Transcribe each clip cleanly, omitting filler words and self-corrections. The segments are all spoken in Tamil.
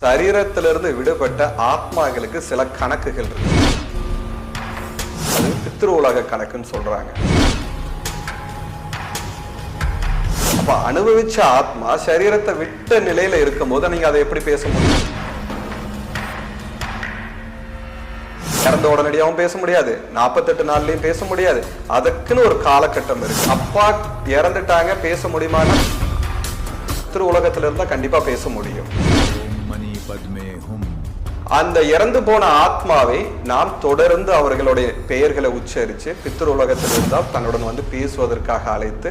சரீரத்திலிருந்து விடுபட்ட ஆத்மாக்களுக்கு சில கணக்குகள் இருக்கு. அது பித்ரு உலக கணக்குன்னு சொல்றாங்க. அப்ப அனுபவிச்ச ஆத்மா சரீரத்தை விட்ட நிலையில இருக்கும் போது நீங்க அதை எப்படி பேச முடியும்? இறந்த உடனடியாகவும் பேச முடியாது, 48 நாள்லயும் பேச முடியாது. அதுக்குன்னு ஒரு காலகட்டம் இருக்கு. அப்பா இறந்துட்டாங்க, பேச முடியுமானா பித்ரு உலகத்துல இருந்தா கண்டிப்பா பேச முடியும். அந்த இறந்து போன ஆத்மாவை நாம் தொடர்ந்து அவர்களுடைய பெயர்களை உச்சரித்து பித்ரு உலகத்தில் இருந்தால் தன்னுடன் வந்து பேசுவதற்காக அழைத்து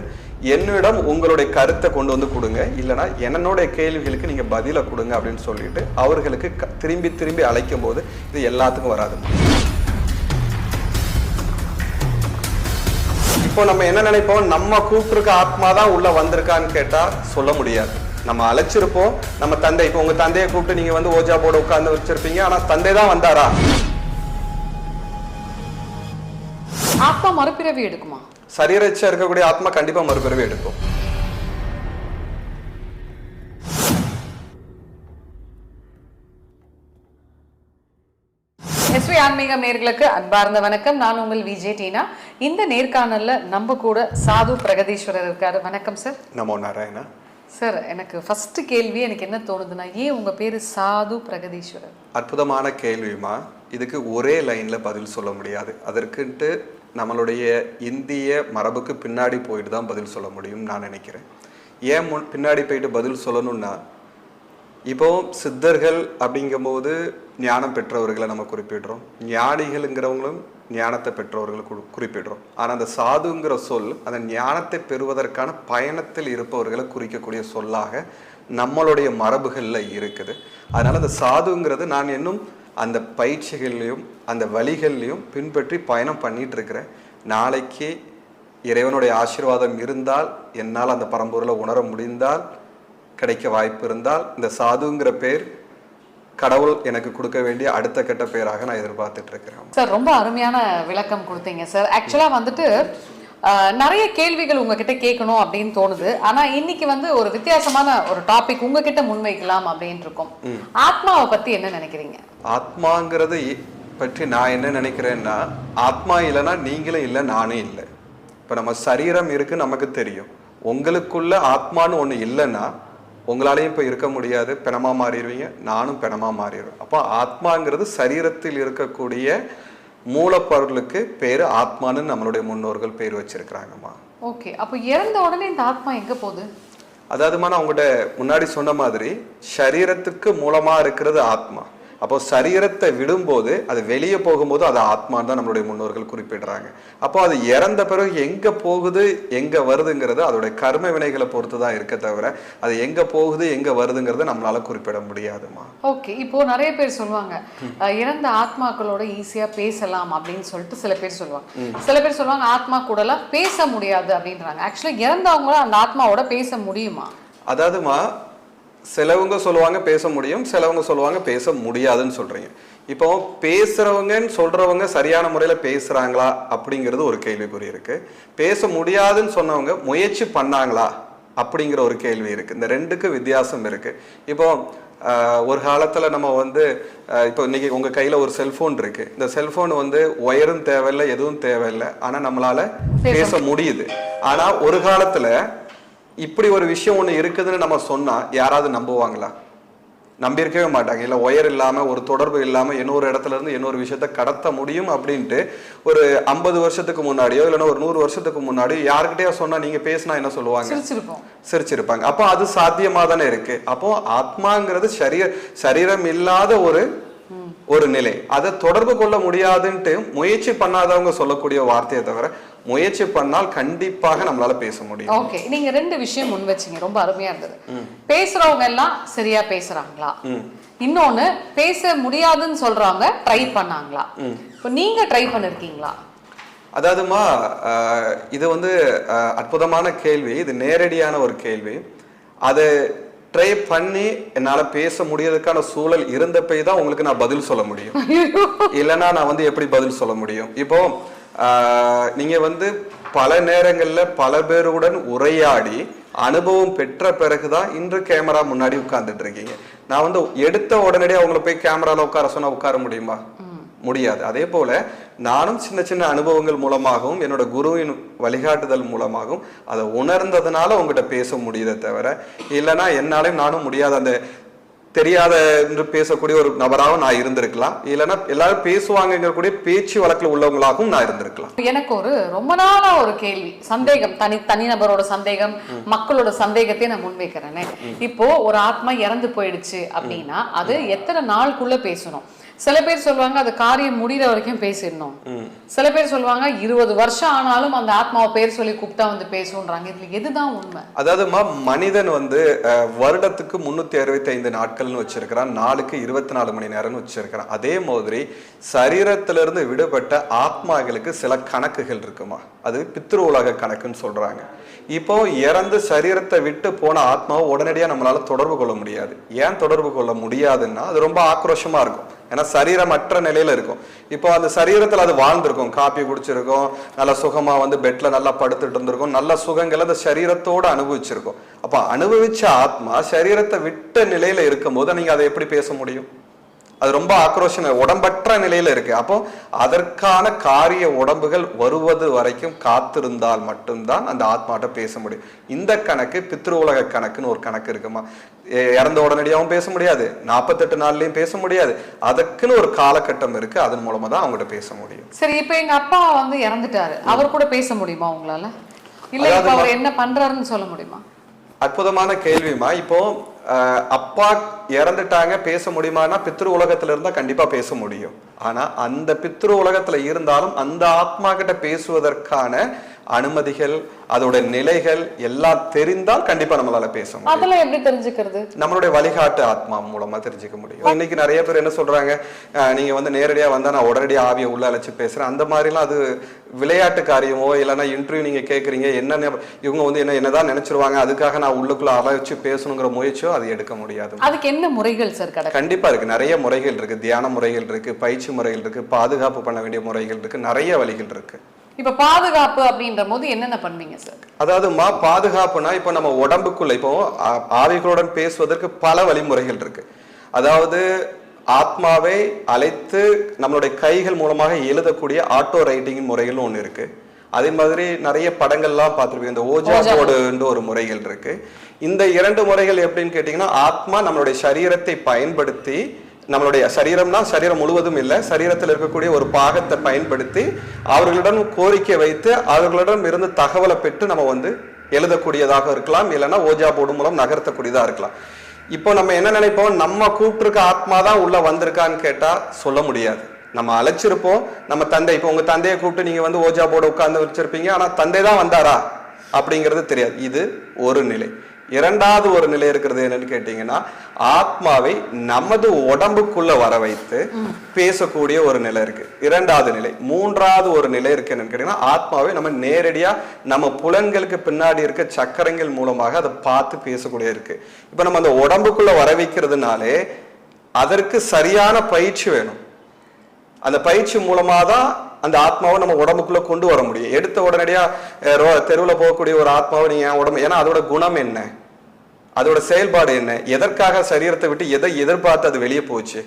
என்னிடம் உங்களுடைய கருத்தை கொண்டு வந்து கொடுங்க, இல்லைனா என்னுடைய கேள்விகளுக்கு நீங்க பதிலை கொடுங்க அப்படின்னு சொல்லிட்டு அவர்களுக்கு திரும்பி திரும்பி அழைக்கும் போது இது எல்லாத்துக்கும் வராது. இப்போ நம்ம என்ன நினைப்போம், நம்ம கூப்பிட்டுருக்க ஆத்மா தான் உள்ள வந்திருக்கான்னு கேட்டா சொல்ல முடியாது. நம்ம அழைச்சிருப்போம், நம்ம தந்தை, இப்போ உங்க தந்தையை கூப்பிட்டு நீங்க வந்து ஓஜா போர்டு உட்கார்ந்து வச்சிருப்பீங்க, ஆனா தந்தை தான் வந்தாரா? ஆத்மா மறுபிறவி எடுக்குமா? சரீரச்சா இருக்கக்கூடிய ஆத்மா கண்டிப்பா மறுபிறவி எடுக்கும். எஸ்வி ஆன்மீகம் நேயர்களுக்கு அன்பார்ந்த வணக்கம். நான் உங்கள் விஜய் டீனா. இந்த நேர்காணல்ல நம்ம கூட சாது பிரகதீஸ்வரர் இருக்காரு. வணக்கம் சார். நமோ நாராயணா. சார், எனக்கு ஃபர்ஸ்ட் கேள்வி எனக்கு என்ன தோணுதுன்னா, ஏன் உங்க பேரு சாது பிரகதீஸ்வரர்? அற்புதமான கேள்விமா. இதுக்கு ஒரே லைன்ல பதில் சொல்ல முடியாது. அதற்குன்ட்டு நம்மளுடைய இந்திய மரபுக்கு பின்னாடி போயிட்டு தான் பதில் சொல்ல முடியும் நான் நினைக்கிறேன். ஏன் பின்னாடி போயிட்டு பதில் சொல்லணும்னா, இப்போ சித்தர்கள் அப்படிங்கும்போது ஞானம் பெற்றவர்களை நம்ம குறிப்பிடுறோம், ஞானிகள்ங்கிறவங்களும் ஞானத்தை பெற்றவர்களை குறிப்பிடுறோம். ஆனால் அந்த சாதுங்கிற சொல் அந்த ஞானத்தை பெறுவதற்கான பயணத்தில் இருப்பவர்களை குறிக்கக்கூடிய சொல்லாக நம்மளுடைய மரபுகளில் இருக்குது. அதனால அந்த சாதுங்கிறது நான் இன்னும் அந்த பயிற்சிகள்லையும் அந்த வழிகள்லையும் பின்பற்றி பயணம் பண்ணிட்டு இருக்கிறேன். நாளைக்கு இறைவனுடைய ஆசீர்வாதம் இருந்தால், என்னால் அந்த பரம்பொருளை உணர முடிந்தால், கிடைக்க வாய்ப்பு இருந்தால், இந்த சாதுங்கிற பேர் கடவுள் எனக்கு கொடுக்க வேண்டிய அடுத்த கட்ட பேராக நான் எதிர்பார்த்துட்டு இருக்கிறேன். சார், ரொம்ப அருமையான விளக்கம் கொடுத்தீங்க சார். ஆக்சுவலா வந்துட்டு நிறைய கேள்விகள் உங்ககிட்ட கேட்கணும் அப்படின்னு தோணுது. ஆனா இன்னைக்கு வந்து ஒரு வித்தியாசமான ஒரு டாபிக் உங்ககிட்ட முன்வைக்கலாம் அப்படின்னு இருக்கோம். ஆத்மாவை பத்தி என்ன நினைக்கிறீங்க? ஆத்மாங்கிறது பற்றி நான் என்ன நினைக்கிறேன்னா, ஆத்மா இல்லைன்னா நீங்களும் இல்லை, நானும் இல்லை. இப்ப நம்ம சரீரம் இருக்கு, நமக்கு தெரியும். உங்களுக்குள்ள ஆத்மான்னு ஒண்ணு இல்லைன்னா உங்களாலையும் இப்போ இருக்க முடியாது, பிணமா மாறிடுவீங்க, நானும் பிணமா மாறிடுவேன். அப்போ ஆத்மாங்கிறது சரீரத்தில் இருக்கக்கூடிய மூலப்பொருளுக்கு பேரு ஆத்மான்னு நம்மளுடைய முன்னோர்கள் பேர் வச்சிருக்கிறாங்கம்மா. ஓகே, அப்போ இறந்த உடனே இந்த ஆத்மா எங்க போகுது? அதாவதுமா, நான் உங்கள்கிட்ட முன்னாடி சொன்ன மாதிரி சரீரத்துக்கு மூலமா இருக்கிறது ஆத்மா. அப்போ சரீரத்தை விடும்போது அது வெளியே போகும்போது அது ஆத்மான்னு தான் நம்மளுடைய முன்னோர்கள் குறிப்பிடுறாங்க. அப்போ அது இறந்த பிறகு எங்க போகுது எங்க வருதுங்கிறது அதோடைய கர்ம வினைகளை பொறுத்து தான் இருக்க தவிர அது எங்க போகுது எங்க வருதுங்கிறத நம்மளால குறிப்பிட முடியாதுமா. ஓகே, இப்போ நிறைய பேர் சொல்லுவாங்க இறந்த ஆத்மாக்களோட ஈஸியா பேசலாம் அப்படின்னு சொல்லிட்டு சில பேர் சொல்லுவாங்க. சில பேர் சொல்லுவாங்க ஆத்மா கூடலாம் பேச முடியாது அப்படின்றாங்க. ஆக்சுவலா இறந்தவங்களும் அந்த ஆத்மாவோட பேச முடியுமா? அதாவதுமா, சிலவங்க சொல்லுவாங்க பேச முடியும், சிலவங்க சொல்லுவாங்க பேச முடியாதுன்னு சொல்றீங்க. இப்போ பேசுறவங்கன்னு சொல்றவங்க சரியான முறையில பேசுறாங்களா அப்படிங்கிறது ஒரு கேள்விக்குறி இருக்கு. பேச முடியாதுன்னு சொன்னவங்க முயற்சி பண்ணாங்களா அப்படிங்கிற ஒரு கேள்வி இருக்கு. இந்த ரெண்டுக்கு வித்தியாசம் இருக்கு. இப்போ ஒரு காலத்துல நம்ம வந்து இப்போ இன்னைக்கு உங்க கையில ஒரு செல்போன் இருக்கு. இந்த செல்போன் வந்து ஒயரும் தேவையில்லை, எதுவும் தேவையில்லை, ஆனா நம்மளால பேச முடியுது. ஆனா ஒரு காலத்துல இப்படி ஒரு விஷயம் ஒண்ணு இருக்குதுன்னு நம்ம சொன்னா யாராவது நம்புவாங்களா? நம்பியிருக்கவே மாட்டாங்க. இல்லை, ஒயர் இல்லாம ஒரு தொடர்பு இல்லாம இன்னொரு இடத்துல இருந்து இன்னொரு விஷயத்த கடத்த முடியும் அப்படின்ட்டு ஒரு 50 வருஷத்துக்கு முன்னாடியோ இல்லைன்னா ஒரு 100 வருஷத்துக்கு முன்னாடியோ யாருக்கிட்டயா சொன்னா நீங்க பேசினா என்ன சொல்லுவாங்க? சிரிச்சிருப்பாங்க. அப்போ அது சாத்தியமா தானே இருக்கு. அப்போ ஆத்மாங்கிறது சரீரம் இல்லாத ஒரு நிலை. அதை தொடர்பு கொள்ள முடியாதுன்ட்டு முயற்சி பண்ணாதவங்க சொல்லக்கூடிய வார்த்தையை தவிர முயற்சி பண்ணால் கண்டிப்பாக நம்மளால பேச முடியும். ஓகே, நீங்க ரெண்டு விஷயம் முன் வச்சீங்க, ரொம்ப அருமையா இருந்தது. பேசுறவங்க எல்லாம் சரியா பேசுறாங்களா? இன்னொன்னு, பேச முடியாதுன்னு சொல்றாங்க ட்ரை பண்ணாங்களா? இப்போ நீங்க ட்ரை பண்ணிருக்கீங்களா? அதாவதுமா, இது வந்து அற்புதமான கேள்வி. இது நேரடியான ஒரு கேள்வி. அதை ட்ரை பண்ணி என்னால பேச முடியறதுக்கான சூழல் இருந்தப்ப தான் உங்களுக்கு நான் பதில் சொல்ல முடியும். இல்லைன்னா நான் வந்து எப்படி பதில் சொல்ல முடியும்? இப்போ நீங்க வந்து பல நேரங்கள்ல பல பேருடன் உரையாடி அனுபவம் பெற்ற பிறகுதான் இன்று கேமரா முன்னாடி உட்கார்ந்துட்டு இருக்கீங்க. நான் வந்து எடுத்த உடனடியே அவங்கள போய் கேமரால உட்கார சொன்னா உட்கார முடியுமா? முடியாது. அதே போல நானும் சின்ன சின்ன அனுபவங்கள் மூலமாகவும் என்னோட குருவின் வழிகாட்டுதல் மூலமாகவும் அதை உணர்ந்ததுனால உங்ககிட்ட பேச முடியுதே தவிர, இல்லைன்னா என்னாலையும் நானும் முடியாத அந்த தெரியாத என்று பேசக்கூடிய ஒரு நபராக நான் இருந்திருக்கலாம், இல்லைன்னா எல்லாரும் பேசுவாங்க கூடிய பேச்சு வழக்கில் உள்ளவங்களாகவும் நான் இருந்திருக்கலாம். எனக்கு ஒரு ரொம்ப நாளா ஒரு கேள்வி, சந்தேகம், தனிநபரோட சந்தேகம், மக்களோட சந்தேகத்தை நான் முன்வைக்கிறேனே. இப்போ ஒரு ஆத்மா இறந்து போயிடுச்சு அப்படின்னா அது எத்தனை நாளுக்குள்ள பேசணும்? சில பேர் சொல்லுவாங்க அது காரியம் முடிகிற வரைக்கும் பேசிடணும். சில பேர் சொல்லுவாங்க 20 வருஷம் ஆனாலும் அந்த ஆத்மாவை பேர் சொல்லி கூப்பிட்டா வந்து பேசுன்றாங்க. இதுல எதுதான் உண்மை? அதாவது மனிதன் வந்து வருடத்துக்கு 365 நாட்கள்னு வச்சிருக்கிறான், நாளுக்கு 24 மணி நேரம்னு வச்சிருக்கிறான். அதே மாதிரி சரீரத்திலிருந்து விடுபட்ட ஆத்மாக்களுக்கு சில கணக்குகள் இருக்குமா, அது பித்ரு உலக கணக்குன்னு சொல்றாங்க. இப்போ இறந்து சரீரத்தை விட்டு போன ஆத்மாவை உடனடியாக நம்மளால தொடர்பு கொள்ள முடியாது. ஏன் தொடர்பு கொள்ள முடியாதுன்னா அது ரொம்ப ஆக்ரோஷமா இருக்கும், ஏன்னா சரீரமற்ற நிலையில இருக்கும். இப்போ அந்த சரீரத்துல அது வாழ்ந்திருக்கும், காப்பி குடிச்சிருக்கும், நல்ல சுகமா வந்து பெட்ல நல்லா படுத்துட்டு இருந்திருக்கும், நல்ல சுகங்களை அந்த சரீரத்தோட அனுபவிச்சிருக்கும். அப்ப அனுபவிச்ச ஆத்மா சரீரத்தை விட்ட நிலையில இருக்கும் போது நீங்க அதை எப்படி பேச முடியும்? அது ரொம்ப ஆக்ரோஷன உடம்பற்ற நிலையில இருக்கு. அப்போ அதற்கான காரிய உடம்புகள் வருவது வரைக்கும் காத்திருந்தால் மட்டும்தான் அந்த ஆத்மாட்ட பேச முடியும். இந்த கணக்கு பித்ரு உலக கணக்குன்னு ஒரு கணக்கு இருக்குமா. இறந்த உடனடியாகவும் பேச முடியாது, 48 நாள்லயும் பேச முடியாது. அதற்குன்னு ஒரு காலகட்டம் இருக்கு, அதன் மூலமா தான் அவங்ககிட்ட பேச முடியும். சரி, இப்ப எங்க அப்பா வந்து இறந்துட்டாரு, அவர் கூட பேச முடியுமா உங்களால? இல்ல இப்ப அவர் என்ன பண்றாருன்னு சொல்ல முடியுமா? அற்புதமான கேள்விமா. இப்போ அப்பா இறந்துட்டாங்க, பேச முடியுமானா பித்ரு உலகத்துல இருந்தா கண்டிப்பா பேச முடியும். ஆனா அந்த பித்ரு உலகத்துல இருந்தாலும் அந்த ஆத்மா கிட்ட பேசுவதற்கான அனுமதிகள், அதோட நிலைகள் எல்லாம் தெரிந்தால் கண்டிப்பா நம்மளால பேச முடியும். அதெல்லாம் எப்படி தெரிஞ்சுக்கிறது? நம்மளுடைய வழிகாட்டு ஆத்மா மூலமா தெரிஞ்சுக்க முடியும். இன்னைக்கு நிறைய பேர் என்ன சொல்றாங்க, நீங்க வந்து நேரடியா வந்தா நான் உடனடியா ஆவியை உள்ள அழைச்சு பேசுறேன், அந்த மாதிரிலாம் அது விளையாட்டு காரியமோ இல்லைன்னா இன்டர்வியூ நீங்க கேட்குறீங்க, என்ன இவங்க வந்து என்னதான் நினைச்சிருவாங்க, அதுக்காக நான் உள்ளுக்குள்ள அழைச்சு பேசணுங்கிற முயற்சியோ அது எடுக்க முடியாது. அதுக்கு என்ன முறைகள் சார்? கண்டிப்பா இருக்கு, நிறைய முறைகள் இருக்கு. தியான முறைகள் இருக்கு, பயிற்சி முறைகள் இருக்கு, பாதுகாப்பு பண்ண வேண்டிய முறைகள் இருக்கு, நிறைய வழிகள் இருக்கு. இப்ப பாதுகாப்பு அப்படின்ற போது என்னென்ன பண்ணுவீங்க சார்? அதாவதுமா பாதுகாப்புனா இப்போ நம்ம உடம்புக்குள்ள இப்போ ஆவிகளுடன் பேசுவதற்கு பல வழிமுறைகள் இருக்கு. அதாவது ஆத்மாவை அழைத்து நம்மளுடைய கைகள் மூலமாக எழுதக்கூடிய ஆட்டோ ரைட்டிங் முறைகள் ஒன்று இருக்கு. அதே மாதிரி நிறைய படங்கள்லாம் பார்த்துருப்பீங்க, இந்த ஓஜா போர்டுன்ற ஒரு முறைகள் இருக்கு. இந்த 2 முறைகள் எப்படின்னு கேட்டீங்கன்னா, ஆத்மா நம்மளுடைய சரீரத்தை பயன்படுத்தி, நம்மளுடைய சரீரம்னா சரீரம் முழுவதும் இல்லை, சரீரத்தில் இருக்கக்கூடிய ஒரு பாகத்தை பயன்படுத்தி அவர்களிடம் கோரிக்கை வைத்து அவர்களிடம் இருந்து தகவலை பெற்று நம்ம வந்து எழுதக்கூடியதாக இருக்கலாம், இல்லைன்னா ஓஜா போர்டு மூலம் நகர்த்தக்கூடியதா இருக்கலாம். இப்போ நம்ம என்ன நினைப்போம், நம்ம கூப்பிட்டுருக்க ஆத்மா தான் உள்ள வந்திருக்கான்னு கேட்டா சொல்ல முடியாது. நம்ம அழைச்சிருப்போம், நம்ம தந்தை, இப்போ உங்க தந்தையை கூப்பிட்டு நீங்க வந்து ஓஜா போர்டு உட்கார்ந்து வச்சிருப்பீங்க, ஆனா தந்தை தான் வந்தாரா அப்படிங்கிறது தெரியாது. இது ஒரு நிலை. இரண்டாவது ஒரு நிலை இருக்கிறது என்னன்னு கேட்டீங்கன்னா, ஆத்மாவை நமது உடம்புக்குள்ள வர வைத்து பேசக்கூடிய ஒரு நிலை இருக்கு, இரண்டாவது நிலை. மூன்றாவது ஒரு நிலை இருக்கு என்னன்னு கேட்டீங்கன்னா, ஆத்மாவை நம்ம நேரடியா நம்ம புலன்களுக்கு பின்னாடி இருக்க சக்கரங்கள் மூலமாக அதை பார்த்து பேசக்கூடிய இருக்கு. இப்ப நம்ம அந்த உடம்புக்குள்ள வர வைக்கிறதுனாலே அதற்கு சரியான பயிற்சி வேணும். அந்த பயிற்சி மூலமா தான் அந்த ஆத்மாவை நம்ம உடம்புக்குள்ள கொண்டு வர முடியும். எடுத்த உடனடியா தெருவில் போகக்கூடிய ஒரு ஆத்மாவை நீங்க உடம்பு, ஏன்னா அதோட குணம் என்ன, அதோட செயல்பாடு என்ன, எதற்காக சரீரத்தை விட்டு எதை எதிர்பார்த்து அது வெளியே போச்சு,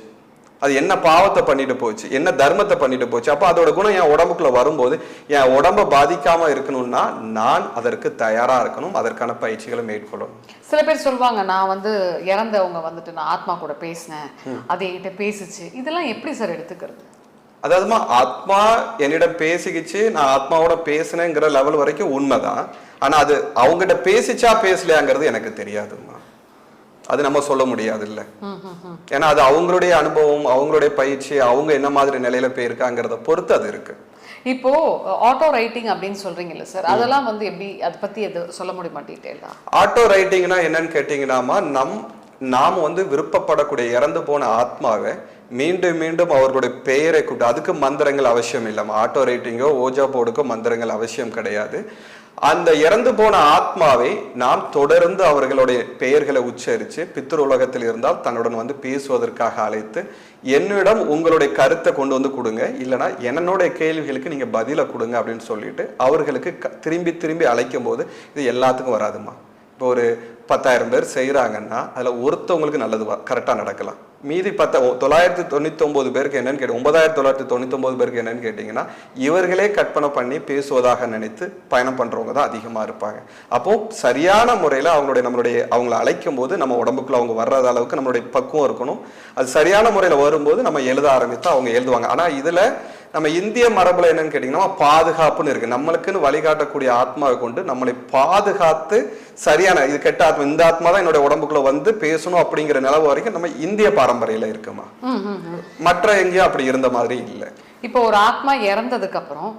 அது என்ன பாவத்தை பண்ணிட்டு போச்சு, என்ன தர்மத்தை பண்ணிட்டு போச்சு. அப்போ அதோட குணம் என் உடம்புக்குள்ள வரும்போது என் உடம்ப பாதிக்காம இருக்கணும்னா நான் அதற்கு தயாரா இருக்கணும், அதற்கான பயிற்சிகளை மேற்கொள்ளணும். சில பேர் சொல்லுவாங்க, நான் வந்து இறந்தவங்க வந்துட்டு நான் ஆத்மா கூட பேசினேன், அது என்கிட்ட பேசிச்சு, இதெல்லாம் எப்படி சார் எடுத்துக்கிறது? அதாவதுமா ஆத்மா என்னிடம் பேசிக்கிச்சு, நான் ஆத்மாவோட பேசினேங்கிற லெவல் வரைக்கும் உண்மைதான். ஆனா அது அவங்ககிட்ட பேசிச்சா பேசலையாங்கிறது எனக்கு தெரியாதுமா, அது நம்ம சொல்ல முடியாது இல்ல. ஏன்னா அது அவங்களுடைய அனுபவம், அவங்களுடைய பயிற்சி, அவங்க என்ன மாதிரி நிலையில போயிருக்காங்கிறத பொறுத்து அது இருக்கு. இப்போ ஆட்டோ ரைட்டிங் அப்படின்னு சொல்றீங்கல்ல சார், அதெல்லாம் வந்து எப்படி, அதை பத்தி எது சொல்ல முடியுமா டீடைலா? ஆட்டோ ரைட்டிங்னா என்னன்னு கேட்டீங்கன்னா, நாம் வந்து விருப்பப்படக்கூடிய இறந்து போன ஆத்மாவை மீண்டும் மீண்டும் அவர்களுடைய பெயரை கூப்பிட்டு, அதுக்கு மந்திரங்கள் அவசியம் இல்லாமல், ஆட்டோ ரைட்டிங்கோ ஓஜா போர்டுக்கோ மந்திரங்கள் அவசியம் கிடையாது. அந்த இறந்து போன ஆத்மாவை நாம் தொடர்ந்து அவர்களுடைய பெயர்களை உச்சரித்து பித்ரு உலகத்தில் இருந்தால் தன்னுடன் வந்து பேசுவதற்காக அழைத்து என்னிடம் உங்களுடைய கருத்தை கொண்டு வந்து கொடுங்க, இல்லைன்னா என்னோட கேள்விகளுக்கு நீங்க பதிலை கொடுங்க அப்படின்னு சொல்லிட்டு அவர்களுக்கு திரும்பி திரும்பி அழைக்கும் போது இது எல்லாத்துக்கும் வராதுமா. இப்போ ஒரு 10,000 பேர் செய்யறாங்கன்னா அதுல ஒருத்தவங்களுக்கு நல்லது கரெக்டா நடக்கலாம். மீதி 999 பேருக்கு என்னன்னு கேட்டு 9,999 பேருக்கு என்னன்னு கேட்டீங்கன்னா இவர்களே கற்பனை பண்ணி பேசுவதாக நினைத்து பயணம் பண்றவங்க தான் அதிகமா இருப்பாங்க. அப்போ சரியான முறையில அவங்களை அழைக்கும் போது நம்ம உடம்புக்குள்ள அவங்க வர்ற அளவுக்கு நம்மளுடைய பக்குவம் இருக்கணும். அது சரியான முறையில வரும்போது நம்ம எழுத ஆரம்பித்தா அவங்க எழுதுவாங்க. ஆனா இதுல நம்ம இந்திய மரபுல என்னன்னு கேட்டீங்கன்னா பாதுகாப்புன்னு இருக்கு. நம்மளுக்குன்னு வழிகாட்டக்கூடிய ஆத்மாவை கொண்டு நம்மளை பாதுகாத்து சரியான இது கெட்ட ஆத்மா இந்த ஆத்மா தான் என்னோட உடம்புக்குள்ள வந்து பேசணும் அப்படிங்கிற நிலவு வரைக்கும் நம்ம இந்திய பாரம்பரியல இருக்குமா. மற்ற எங்கேயும் அப்படி இருந்த மாதிரி இல்லை. இப்போ ஒரு ஆத்மா இறந்ததுக்கு அப்புறம்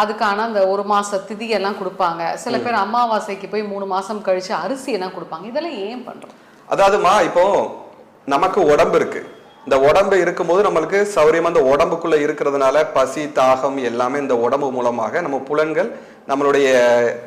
அதுக்கான அந்த 1 மாச திதி எல்லாம் கொடுப்பாங்க. சில பேர் அமாவாசைக்கு போய் 3 மாசம் கழிச்சு அரிசி எல்லாம் கொடுப்பாங்க. இதெல்லாம் ஏன் பண்றோம்? அதாவதுமா இப்போ நமக்கு உடம்பு இருக்கு. இந்த உடம்பு இருக்கும்போது நம்மளுக்கு சௌரியமா இந்த உடம்புக்குள்ள இருக்கிறதுனால பசி தாகம் எல்லாமே இந்த உடம்பு மூலமாக நம்ம புலன்கள் நம்மளுடைய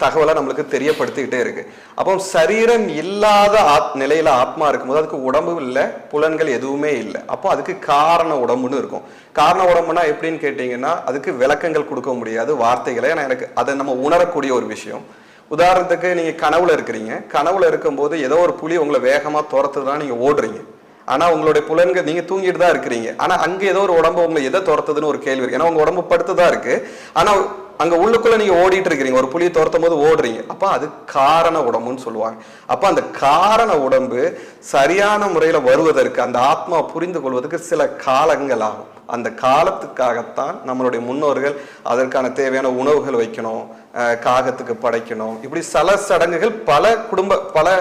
தகவலை நம்மளுக்கு தெரியப்படுத்திக்கிட்டே இருக்கு. அப்போ சரீரம் இல்லாத நிலையில ஆத்மா இருக்கும்போது அதுக்கு உடம்பு இல்லை, புலன்கள் எதுவுமே இல்லை. அப்போ அதுக்கு காரண உடம்புன்னு இருக்கும். காரண உடம்புனா எப்படின்னு கேட்டீங்கன்னா அதுக்கு விளக்கங்கள் கொடுக்க முடியாது வார்த்தைகளை. ஏன்னா எனக்கு அதை நம்ம உணரக்கூடிய ஒரு விஷயம். உதாரணத்துக்கு நீங்க கனவுல இருக்கிறீங்க. கனவுல இருக்கும்போது ஏதோ ஒரு புலி உங்களை வேகமா துரத்துதான் நீங்க ஓடுறீங்க. ஆனா உங்களுடைய புலன்கள் நீங்க தூங்கிட்டு தான் இருக்கிறீங்க. ஆனா அங்க ஏதோ ஒரு உடம்பு உங்களை எதை துரத்துதுன்னு ஒரு கேள்வி இருக்கு. ஏன்னா உங்க உடம்பு படுத்துதான் இருக்கு. ஆனா அங்க உள்ளுக்குள்ள நீங்க ஓடிட்டு இருக்கிறீங்க. ஒரு புலியை துரத்தும் போது ஓடுறீங்க. அப்ப அது காரண உடம்புன்னு சொல்லுவாங்க. அப்ப அந்த காரண உடம்பு சரியான முறையில வருவதற்கு அந்த ஆத்மா புரிந்து கொள்வதற்கு சில காலங்கள் ஆகும். அந்த காலத்துக்காகத்தான் நம்மளுடைய முன்னோர்கள் அதற்கான தேவையான உணவுகள் வைக்கணும், காகத்துக்கு படைக்கணும், இப்படி சில சடங்குகள் பல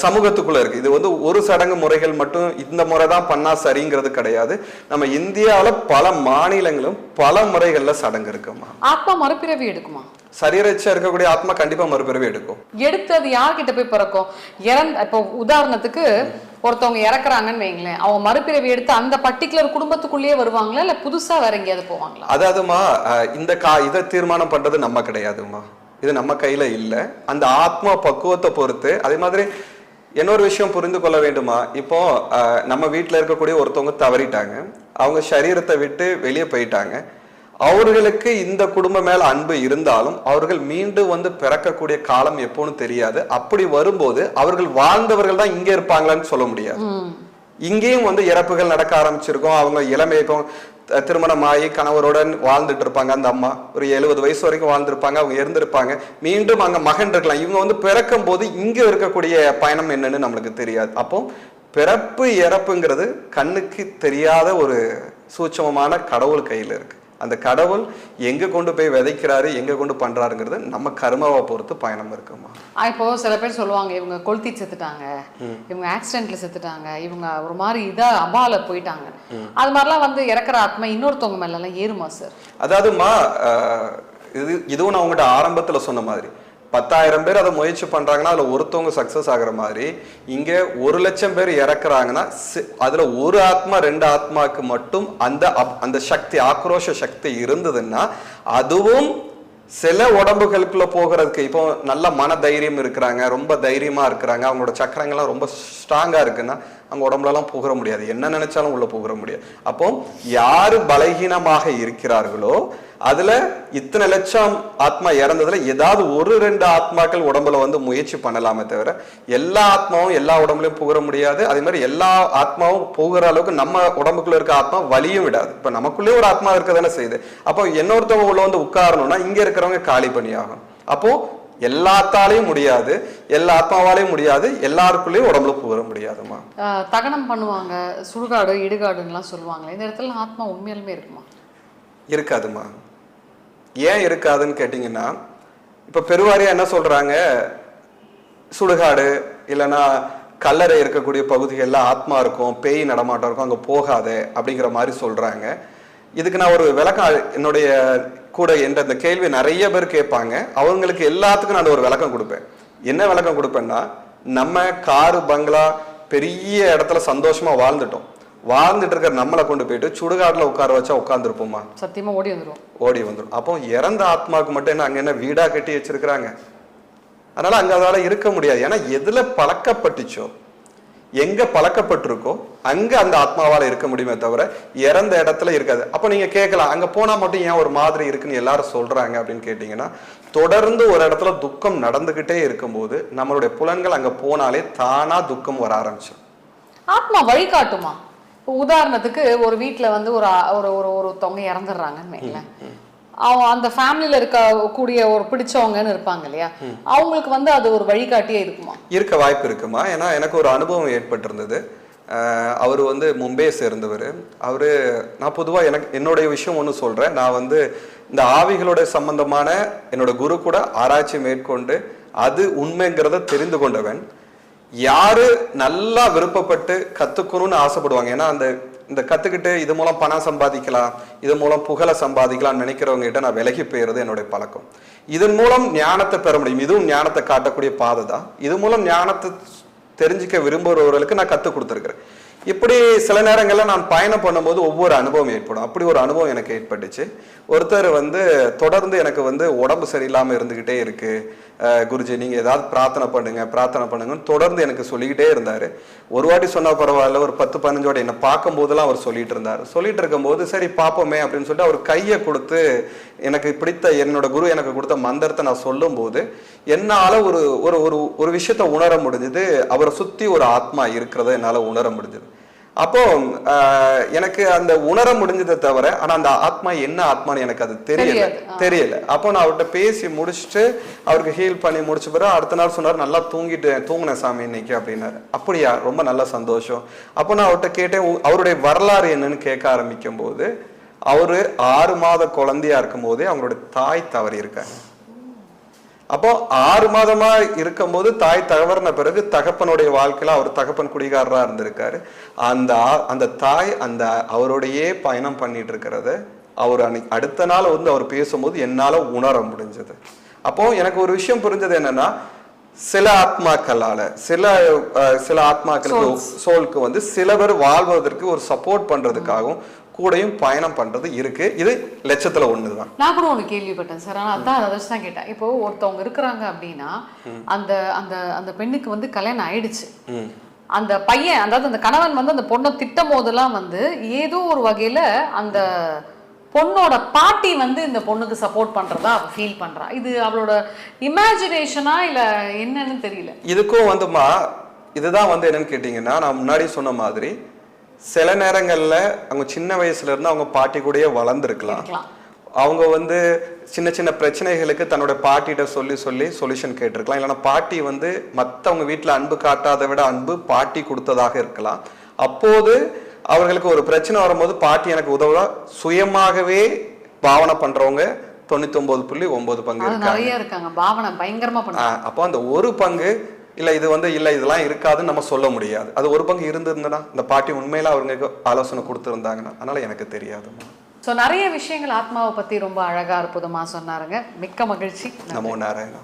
சமூகத்துக்குள்ள இருக்கு. இது வந்து ஒரு சடங்கு முறைகள் மட்டும் இந்த முறை தான் பண்ணா சரிங்கிறது கிடையாது. நம்ம இந்தியாவில பல மாநிலங்களும் பல முறைகள்ல சடங்கு இருக்குமா. ஆத்மா மறுபிறவி எடுக்குமா? சரீரச்சா இருக்கக்கூடிய ஆத்மா கண்டிப்பா மறுபிறவி எடுக்கும். எடுத்து அது யார்கிட்ட போய் பிறக்கும்? இப்போ உதாரணத்துக்கு ஒருத்தவங்க இறக்குறாங்கன்னு வைங்களேன், அவங்க மறுபிறவி எடுத்து அந்த பர்டிகுலர் குடும்பத்துக்குள்ளேயே வருவாங்களா இல்ல புதுசா வேற எங்கேயாவது போவாங்களா? அதாவதுமா இதை தீர்மானம் பண்றது நம்ம கிடையாதுமா. இது நம்ம கையில இல்ல. அந்த ஆத்மா பக்குவத்தை பொறுத்து. அதே மாதிரி இன்னொரு விஷயம் புரிந்து கொள்ள வேண்டுமா. இப்போ நம்ம வீட்டுல இருக்கக்கூடிய ஒருத்தவங்க தவறிட்டாங்க, அவங்க சரீரத்தை விட்டு வெளியே போயிட்டாங்க. அவர்களுக்கு இந்த குடும்பம் மேல அன்பு இருந்தாலும் அவர்கள் மீண்டும் வந்து பிறக்கக்கூடிய காலம் எப்போன்னு தெரியாது. அப்படி வரும்போது அவர்கள் வாழ்ந்தவர்கள் தான் இங்க இருப்பாங்களான்னு சொல்ல முடியாது. இங்கேயும் வந்து இறப்புகள் நடக்க ஆரம்பிச்சிருக்கோம். அவங்க இளமை இப்போ திருமணம் ஆகி கணவருடன் வாழ்ந்துட்டு இருப்பாங்க. அந்த அம்மா ஒரு 70 வயசு வரைக்கும் வாழ்ந்திருப்பாங்க. அவங்க இருந்திருப்பாங்க. மீண்டும் அங்க மகன் இருக்கலாம். இவங்க வந்து பிறக்கும் போது இங்க இருக்கக்கூடிய பயணம் என்னன்னு நம்மளுக்கு தெரியாது. அப்போ பிறப்பு இறப்புங்கிறது கண்ணுக்கு தெரியாத ஒரு சூட்சமமான கடவுள் கையில இருக்கு. அந்த கடவுள் எங்க கொண்டு போய் விதைக்கிறாரு, எங்க கொண்டு பண்றாருங்கிறது நம்ம கர்மாவை பொறுத்து பயணம் இருக்குமா. இப்போ சில பேர் சொல்லுவாங்க இவங்க கொளுத்தி செத்துட்டாங்க, இவங்க ஆக்சிடென்ட்ல செத்துட்டாங்க, இவங்க ஒரு மாதிரி அபால போயிட்டாங்க. அது மாதிரிலாம் வந்து இறக்குற ஆத்மா இன்னொருத்தவங்க மேல எல்லாம் ஏறுமா சார்? அதாவதுமா இதுவும் நான் உங்கள்கிட்ட ஆரம்பத்துல சொன்ன மாதிரி 10,000 பேர் அதை முயற்சி பண்றாங்கன்னா அதுல ஒருத்தவங்க சக்சஸ் ஆகுற மாதிரி இங்க 1,00,000 பேர் இறக்குறாங்கன்னா அதுல ஒரு ஆத்மா 2 ஆத்மாக்கு மட்டும் அந்த சக்தி ஆக்ரோஷ சக்தி இருந்ததுன்னா அதுவும் சில உடம்புகளுக்குள்ள போகிறதுக்கு இப்போ நல்ல மன தைரியம் இருக்கிறாங்க, ரொம்ப தைரியமா இருக்கிறாங்க, அவங்களோட சக்கரங்கள்லாம் ரொம்ப ஸ்ட்ராங்கா இருக்குன்னா அவங்க உடம்புலலாம் புகர முடியாது. என்ன நினைச்சாலும் உள்ள புகர முடியாது. அப்போ யாரு பலகீனமாக இருக்கிறார்களோ அதுல இத்தனை லட்சம் ஆத்மா இறந்ததுல ஏதாவது 1-2 ஆத்மாக்கள் உடம்புல வந்து முயற்சி பண்ணலாமே தவிர எல்லா ஆத்மாவும் எல்லா உடம்புலயும் புகர முடியாது. அதே மாதிரி எல்லா ஆத்மாவும் போகிற அளவுக்கு நம்ம உடம்புக்குள்ள இருக்க ஆத்மா வலியும் விடாது. இப்ப நமக்குள்ளே ஒரு ஆத்மா இருக்கதானே செய்யுது. அப்போ இன்னொருத்தவங்க உள்ள வந்து உட்காரணும்னா இங்க இருக்கிறவங்க காலி பண்ணியாகும். அப்போ எல்லாத்தாலையும் முடியாது, எல்லா ஆத்மாவாலையும் முடியாது, எல்லாருக்குள்ளேயும் உடம்புல புகர முடியாதுமா. தகனம் பண்ணுவாங்க, சுடுகாடு இடுகாடுன்னு சொல்லுவாங்க. இந்த இடத்துல ஆத்மா உண்மையாலுமே இருக்குமா? இருக்காதுமா. ஏன் இருக்காதுன்னு கேட்டீங்கன்னா இப்ப பெருவாரியா என்ன சொல்றாங்க, சுடுகாடு இல்லைன்னா கல்லறை இருக்கக்கூடிய பகுதிகள்ல ஆத்மா இருக்கும், பேய் நடமாட்டம் இருக்கும், அங்க போகாது அப்படிங்கிற மாதிரி சொல்றாங்க. இதுக்கு நான் ஒரு விளக்கம் என்னுடைய கூட இந்த கேள்வி நிறைய பேர் கேட்பாங்க. அவங்களுக்கு எல்லாத்துக்கும் நான் ஒரு விளக்கம் கொடுப்பேன். என்ன விளக்கம் கொடுப்பேன்னா, நம்ம காரு பங்களா பெரிய இடத்துல சந்தோஷமா வாழ்ந்துட்டு இருக்கிற நம்மளை கொண்டு போயிட்டு சுடுகாட்டுல உட்கார வச்சா உட்கார்ந்துருப்போமா? சத்தியமா ஓடி வந்துடும். அப்போ இறந்த ஆத்மாவுக்கு மட்டும் என்ன அங்க என்ன வீடா கட்டி வச்சிருக்கிறாங்க? அதனால அங்க அதால இருக்க முடியாது. ஏன்னா எதுல பழக்கப்பட்டுச்சோ, எங்க பழக்கப்பட்டிருக்கோ அங்க அந்த ஆத்மாவால இருக்க முடியுமே தவிர இறந்த இடத்துல இருக்காது. அப்ப நீங்க கேட்கலாம், அங்க போனா மட்டும் ஏன் ஒரு மாதிரி இருக்குன்னு எல்லாரும் சொல்றாங்க அப்படின்னு கேட்டீங்கன்னா, தொடர்ந்து ஒரு இடத்துல துக்கம் நடந்துகிட்டே இருக்கும்போது நம்மளுடைய புலன்கள் அங்க போனாலே தானா துக்கம் வர ஆரம்பிச்சிடும். ஆத்மா வழிகாட்டுமா? இப்போ உதாரணத்துக்கு ஒரு வீட்டுல வந்து ஒரு ஒரு ஒரு ஒருத்தவங்க இறந்துடுறாங்கன்னு வைங்களேன். அவன் அந்த ஃபேமிலியில இருக்க கூடிய ஒரு பிடிச்சவங்கன்னு இருப்பாங்க இல்லையா, அவங்களுக்கு வந்து அது ஒரு வழிகாட்டியே இருக்குமா? இருக்க வாய்ப்பு இருக்குமா? ஏன்னா எனக்கு ஒரு அனுபவம் ஏற்பட்டிருந்தது. அவர் வந்து மும்பையை சேர்ந்தவர். அவரு, நான் பொதுவாக என்னுடைய விஷயம் ஒன்று சொல்றேன். நான் வந்து இந்த ஆவிகளோட சம்பந்தமான என்னோட குரு கூட ஆராய்ச்சி மேற்கொண்டு அது உண்மைங்கிறத தெரிந்து கொண்டவன். யாரு நல்லா விருப்பப்பட்டு கத்துக்கணும்னு ஆசைப்படுவாங்க, ஏன்னா இந்த கத்துக்கிட்டு இது மூலம் பணம் சம்பாதிக்கலாம், இது மூலம் புகழை சம்பாதிக்கலாம் நினைக்கிறவங்க கிட்ட நான் விலகி போயிறது என்னுடைய பழக்கம். இதன் மூலம் ஞானத்தை பெற முடியும். இதுவும் ஞானத்தை காட்டக்கூடிய பாதை தான். இது மூலம் ஞானத்தை தெரிஞ்சுக்க விரும்புகிறவர்களுக்கு நான் கற்றுக் கொடுத்துருக்கிறேன். இப்படி சில நேரங்களில் நான் பயணம் பண்ணும்போது ஒவ்வொரு அனுபவம் ஏற்படும். அப்படி ஒரு அனுபவம் எனக்கு ஏற்பட்டுச்சு. ஒருத்தர் வந்து தொடர்ந்து எனக்கு வந்து உடம்பு சரியில்லாமல் இருந்துக்கிட்டே இருக்கு குருஜி, நீங்கள் ஏதாவது பிரார்த்தனை பண்ணுங்கன்னு தொடர்ந்து எனக்கு சொல்லிக்கிட்டே இருந்தார். ஒரு வாட்டி சொன்னால் பரவாயில்ல, ஒரு 10-15 வாட்டி என்னை பார்க்கும் போதெல்லாம் அவர் சொல்லிட்டு இருந்தார். சொல்லிட்டு இருக்கும்போது சரி பார்ப்போமே அப்படின்னு சொல்லிட்டு அவர் கையை கொடுத்து எனக்கு பிடித்த என்னோட குரு எனக்கு கொடுத்த மந்திரத்தை நான் சொல்லும் போது என்னால் ஒரு ஒரு ஒரு விஷயத்த உணர முடிஞ்சது. அவரை சுற்றி ஒரு ஆத்மா இருக்கிறத என்னால் உணர முடிஞ்சது. அப்போ எனக்கு அந்த உணர முடிஞ்சதை தவிர ஆனா அந்த ஆத்மா என்ன ஆத்மான்னு எனக்கு அது தெரியல. அப்போ நான் அவர்கிட்ட பேசி முடிச்சுட்டு அவருக்கு ஹீல் பண்ணி முடிச்ச பிறகு அடுத்த நாள் சொன்னார், நல்லா தூங்கினேன் சாமி இன்னைக்கு அப்படின்னாரு. அப்படியா, ரொம்ப நல்ல சந்தோஷம். அப்போ நான் அவர்கிட்ட கேட்டேன், அவருடைய வரலாறு என்னன்னு கேட்க ஆரம்பிக்கும் போது அவரு 6 மாத குழந்தையா இருக்கும் போதே அவங்களுடைய தாய் தவறி இருக்காங்க. அப்போ 6 மாதமா இருக்கும்போது தாய் தவறின பிறகு தகப்பனுடைய வாழ்க்கையில அவர் தகப்பன் குடிகாரரா இருந்திருக்காரு. அந்த தாய் அவருடையே பயணம் பண்ணிட்டு இருக்கிறத அவர் அடுத்த நாள் வந்து அவர் பேசும்போது என்னால உணர முடிஞ்சது. அப்போ எனக்கு ஒரு விஷயம் புரிஞ்சது என்னன்னா, சில ஆத்மாக்களால சில ஆத்மாக்களுக்கு சோலுக்கு வந்து சிலவர் வாழ்வதற்கு ஒரு சப்போர்ட் பண்றதுக்காகவும் கூடையும் பயணம் பண்றது இருக்கு. இது லட்சத்துல ஒண்ணுதான். நான் கூட ஒண்ணு கேள்விப்பட்டேன் சார். ஆனா அதான் அதை தான் கேட்டேன். இப்போ ஒருத்தவங்க இருக்கிறாங்க அப்படின்னா அந்த அந்த அந்த பெண்ணுக்கு வந்து கல்யாணம் ஆயிடுச்சு. அந்த பையன், அதாவது அந்த கணவன் வந்து அந்த பொண்ணை திட்டும் போதெல்லாம் வந்து ஏதோ ஒரு வகையில அந்த பொண்ணோட பாட்டி வந்து இந்த பொண்ணுக்கு சப்போர்ட் பண்றதா அவ ஃபீல் பண்றா. இது அவளோட இமேஜினேஷனா இல்ல என்னன்னு தெரியல. இதுக்கும் வந்துமா இதுதான் வந்து என்னன்னு கேட்டீங்கன்னா, நான் முன்னாடி சொன்ன மாதிரி சில நேரங்கள்ல அவங்க சின்ன வயசுல இருந்து அவங்க பாட்டி கூடயே வளர்ந்துருக்கலாம். அவங்க வந்து சின்ன சின்ன பிரச்சனைகளுக்கு தன்னோட பாட்டிகிட்ட சொல்லி சொல்யூஷன் கேட்டிருக்கலாம். இல்லைன்னா பாட்டி வந்து மற்றவங்க வீட்டில் அன்பு காட்டாத விட அன்பு பாட்டி கொடுத்ததாக இருக்கலாம். அப்போது அவர்களுக்கு ஒரு பிரச்சனை வரும்போது பாட்டி எனக்கு உதவ சுயமாகவே பாவனை பண்றவங்க 99.9% இருக்காங்க. பாவனை பயங்கரமா பண்றாங்க. அப்போ அந்த ஒரு பங்கு இல்ல இது வந்து இல்ல இதெல்லாம் இருக்காதுன்னு நம்ம சொல்ல முடியாது. அது ஒரு பங்கு இருந்திருந்தனா இந்த பாட்டி உண்மையில அவங்க ஆலோசனை கொடுத்துருந்தாங்கன்னா, அதனால எனக்கு தெரியாது. ஸோ நிறைய விஷயங்கள் ஆத்மாவை பத்தி ரொம்ப அழகா அற்புதமா சொன்னாருங்க. மிக்க மகிழ்ச்சி. நமோ நாராயணா.